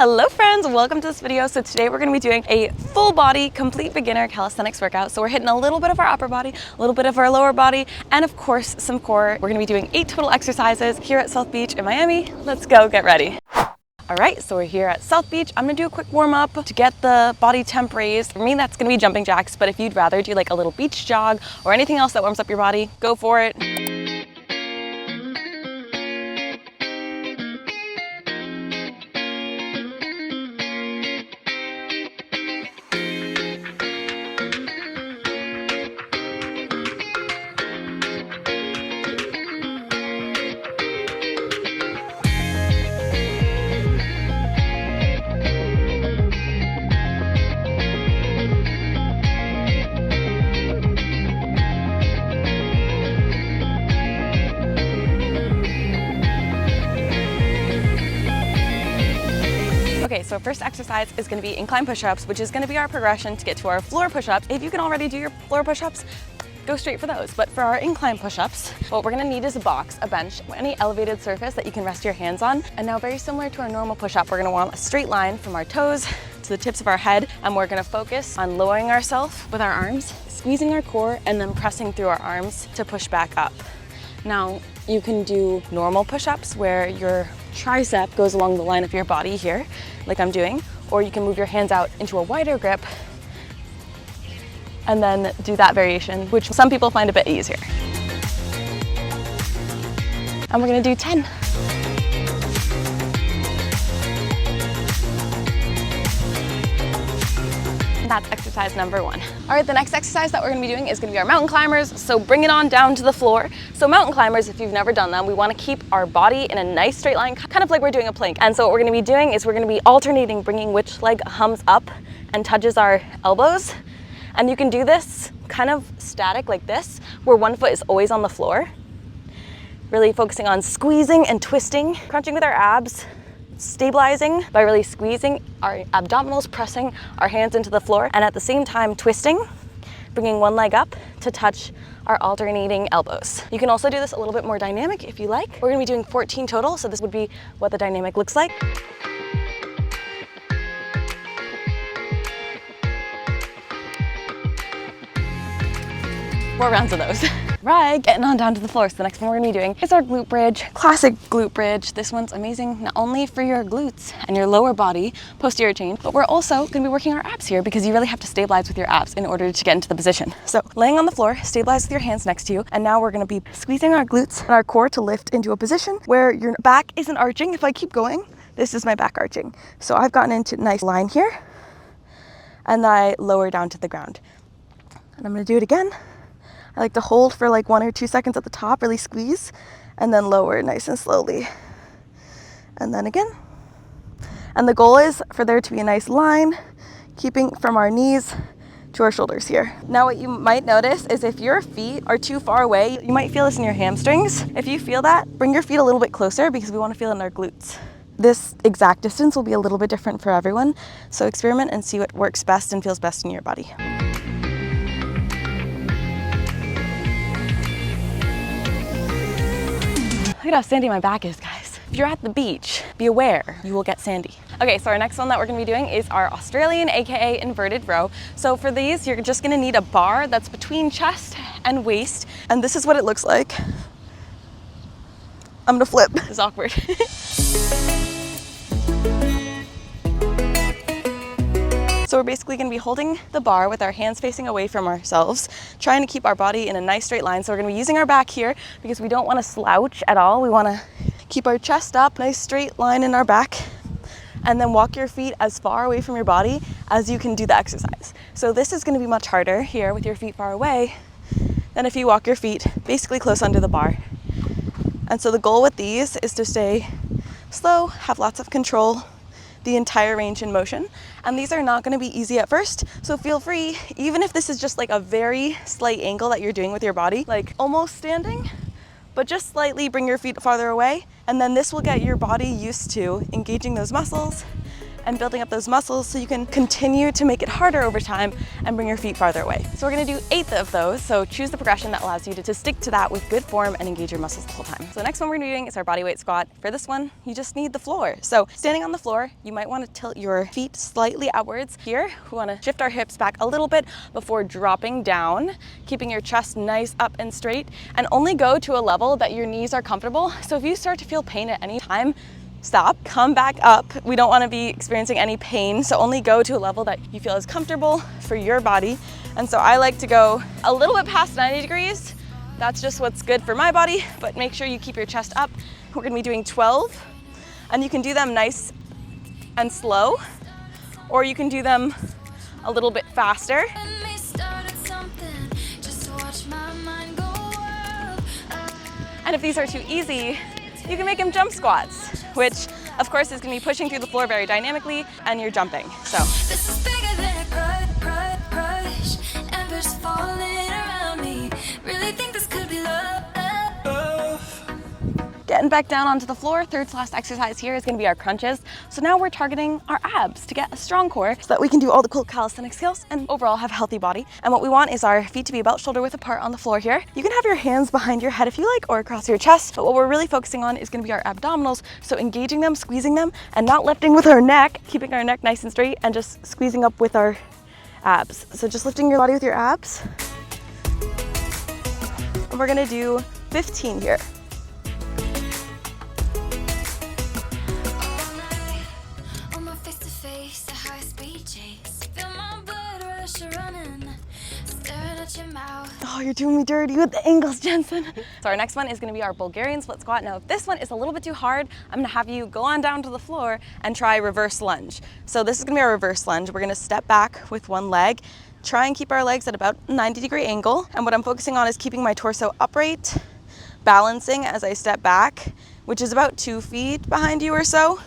Hello friends, welcome to this video. So today we're going to be doing a full body, complete beginner calisthenics workout. So we're hitting a little bit of our upper body, a little bit of our lower body, and of course some core. We're going to be doing 8 total exercises here at South Beach in Miami. Let's go get ready. All right, so we're here at South Beach. I'm gonna do a quick warm up to get the body temp raised. For me, that's gonna be jumping jacks, but if you'd rather do like a little beach jog or anything else that warms up your body, go for it. Okay, so our first exercise is going to be incline push-ups, which is going to be our progression to get to our floor push-ups. If you can already do your floor push-ups, go straight for those. But for our incline push-ups, what we're going to need is a box, a bench, any elevated surface that you can rest your hands on. And now very similar to our normal push-up, we're going to want a straight line from our toes to the tips of our head, and we're going to focus on lowering ourselves with our arms, squeezing our core, and then pressing through our arms to push back up. Now, you can do normal push-ups where your tricep goes along the line of your body here, like I'm doing, or you can move your hands out into a wider grip and then do that variation, which some people find a bit easier. And we're gonna do 10. That's exercise number 1. All right, the next exercise that we're gonna be doing is gonna be our mountain climbers. So bring it on down to the floor. So mountain climbers, if you've never done them, we wanna keep our body in a nice straight line, kind of like we're doing a plank. And so what we're gonna be doing is we're gonna be alternating, bringing which leg hums up and touches our elbows. And you can do this kind of static like this, where one foot is always on the floor. Really focusing on squeezing and twisting, crunching with our abs, stabilizing by really squeezing our abdominals, pressing our hands into the floor, and at the same time twisting, bringing one leg up to touch our alternating elbows. You can also do this a little bit more dynamic if you like. We're gonna be doing 14 total, so this would be what the dynamic looks like. 4 rounds of those. Right, getting on down to the floor. So the next one we're gonna be doing is our glute bridge, classic glute bridge. This one's amazing, not only for your glutes and your lower body, posterior chain, but we're also gonna be working our abs here because you really have to stabilize with your abs in order to get into the position. So laying on the floor, stabilize with your hands next to you. And now we're gonna be squeezing our glutes and our core to lift into a position where your back isn't arching. If I keep going, this is my back arching. So I've gotten into a nice line here and I lower down to the ground. And I'm gonna do it again. I like to hold for like 1 or 2 seconds at the top, really squeeze, and then lower nice and slowly. And then again. And the goal is for there to be a nice line, keeping from our knees to our shoulders here. Now what you might notice is if your feet are too far away, you might feel this in your hamstrings. If you feel that, bring your feet a little bit closer because we want to feel it in our glutes. This exact distance will be a little bit different for everyone, so experiment and see what works best and feels best in your body. Look at how sandy my back is, guys. If you're at the beach, be aware you will get sandy. Okay, so our next one that we're gonna be doing is our Australian, AKA inverted row. So for these, you're just gonna need a bar that's between chest and waist. And this is what it looks like. I'm gonna flip. This is awkward. So we're basically gonna be holding the bar with our hands facing away from ourselves, trying to keep our body in a nice straight line. So we're gonna be using our back here because we don't wanna slouch at all. We wanna keep our chest up, nice straight line in our back, and then walk your feet as far away from your body as you can do the exercise. So this is gonna be much harder here with your feet far away than if you walk your feet basically close under the bar. And so the goal with these is to stay slow, have lots of control, the entire range in motion. And these are not going to be easy at first, so feel free, even if this is just like a very slight angle that you're doing with your body, like almost standing, but just slightly bring your feet farther away, and then this will get your body used to engaging those muscles and building up those muscles so you can continue to make it harder over time and bring your feet farther away. So we're gonna do 8 of those. So choose the progression that allows you to stick to that with good form and engage your muscles the whole time. So the next one we're gonna be doing is our body weight squat. For this one, you just need the floor. So standing on the floor, you might wanna tilt your feet slightly outwards. Here, we wanna shift our hips back a little bit before dropping down, keeping your chest nice up and straight, and only go to a level that your knees are comfortable. So if you start to feel pain at any time, stop, come back up. We don't want to be experiencing any pain, so only go to a level that you feel is comfortable for your body. And so I like to go a little bit past 90 degrees. That's just what's good for my body, but make sure you keep your chest up. We're gonna be doing 12, and you can do them nice and slow, or you can do them a little bit faster. And if these are too easy, you can make them jump squats, which of course is gonna be pushing through the floor very dynamically, and you're jumping, so. This is bigger than a crush, embers falling around me. Really think this could be love. Getting back down onto the floor, third to last exercise here is gonna be our crunches. So now we're targeting our abs to get a strong core so that we can do all the cool calisthenic skills and overall have a healthy body. And what we want is our feet to be about shoulder width apart on the floor here. You can have your hands behind your head if you like, or across your chest, but what we're really focusing on is gonna be our abdominals. So engaging them, squeezing them, and not lifting with our neck, keeping our neck nice and straight, and just squeezing up with our abs. So just lifting your body with your abs. And we're gonna do 15 here. Oh, you're doing me dirty with the angles, Jensen. So our next one is gonna be our Bulgarian split squat. Now, if this one is a little bit too hard, I'm gonna have you go on down to the floor and try reverse lunge. So this is gonna be our reverse lunge. We're gonna step back with one leg, try and keep our legs at about 90-degree angle. And what I'm focusing on is keeping my torso upright, balancing as I step back, which is about 2 feet behind you or so.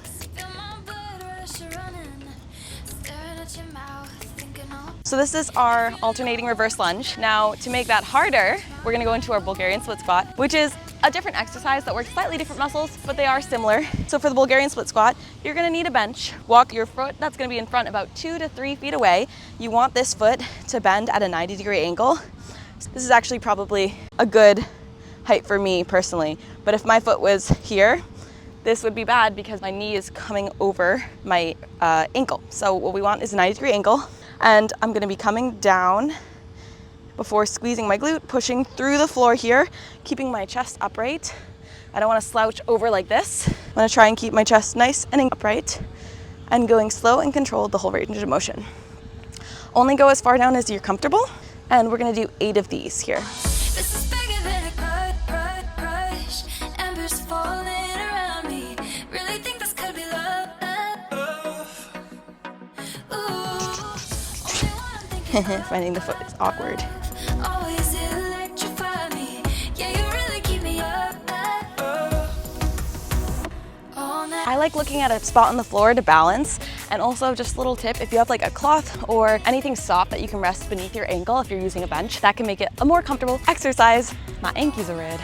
So this is our alternating reverse lunge. Now, to make that harder, we're gonna go into our Bulgarian split squat, which is a different exercise that works slightly different muscles, but they are similar. So for the Bulgarian split squat, you're gonna need a bench. Walk your foot, that's gonna be in front about 2 to 3 feet away. You want this foot to bend at a 90-degree angle. This is actually probably a good height for me personally, but if my foot was here, this would be bad because my knee is coming over my ankle. So what we want is a 90-degree angle. And I'm gonna be coming down before squeezing my glute, pushing through the floor here, keeping my chest upright. I don't wanna slouch over like this. I'm gonna try and keep my chest nice and upright and going slow and controlled the whole range of motion. Only go as far down as you're comfortable. And we're gonna do 8 of these here. This is bigger than a crush, embers falling around me. Really think this could be love. Finding the foot is awkward. I like looking at a spot on the floor to balance, and also just a little tip, if you have like a cloth or anything soft that you can rest beneath your ankle if you're using a bench, that can make it a more comfortable exercise. My ankies are red.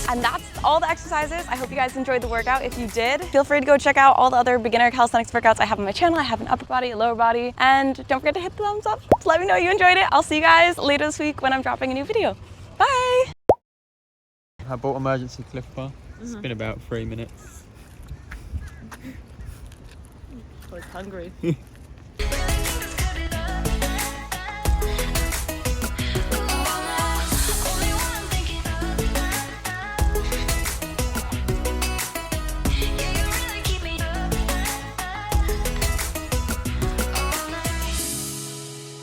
And that's all the exercises. I hope you guys enjoyed the workout. If you did, feel free to go check out all the other beginner calisthenics workouts I have on my channel. I have an upper body, a lower body, and don't forget to hit the thumbs up to let me know you enjoyed it. I'll see you guys later this week when I'm dropping a new video. Bye! I bought emergency Cliff Bar. It's been about 3 minutes. I was hungry.